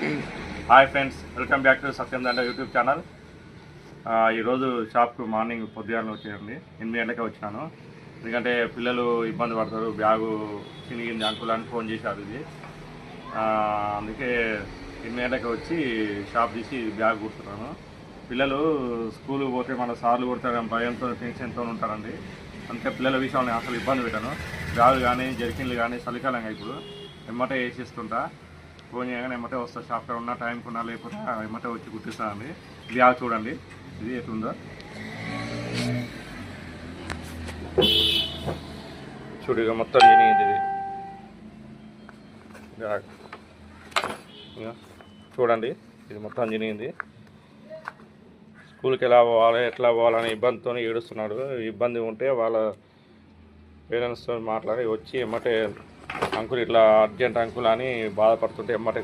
Hi friends, welcome back to Satyam Danda YouTube channel. ఈరోజు షాప్కు morning పొద్దుగానే వచ్చేయండి, 8 గంటలకే వచ్చినాను. ఎందుకంటే పిల్లలు ఇబ్బంది పడతారు, బ్యాగు చినిగింది అంకుల్ అని ఫోన్ చేశారు. ఇది అందుకే 8 గంటలకే వచ్చి షాప్ తీసి బ్యాగ్ కూర్చున్నాను. పిల్లలు స్కూల్కి పోతే మన సార్లు కొడతారని భయంతో టెన్షన్తో ఉంటారండి. అందుకే పిల్లల విషయంలో అసలు ఇబ్బంది పెట్టాను. బ్యాగులు కానీ జర్కిన్లు కానీ చలికాలంగా ఇప్పుడు ఎమ్మటే వేసిస్తుంటా. ఫోన్ చేయగానే ఎమ్మటే వస్తా. షాప్లో ఉన్న టైంకి ఉన్నా లేకపోతే ఎమ్మటే వచ్చి కుట్టిస్తానండి. బ్యాగ్ చూడండి, ఇది ఎట్లుందో చూడు. ఇక మొత్తం చినిగింది ఇది బ్యాగ్. చూడండి, ఇది మొత్తం చినిగింది. స్కూల్కి ఎలా పోవాలి, ఎట్లా పోవాలని ఇబ్బందితో ఏడుస్తున్నాడు. ఇబ్బంది ఉంటే వాళ్ళ పేరెంట్స్తో మాట్లాడి వచ్చి ఎమ్మటే అంకుల్ ఇట్లా అర్జెంట్ అంకుల్ అని బాధపడుతుంటే ఎమ్మటే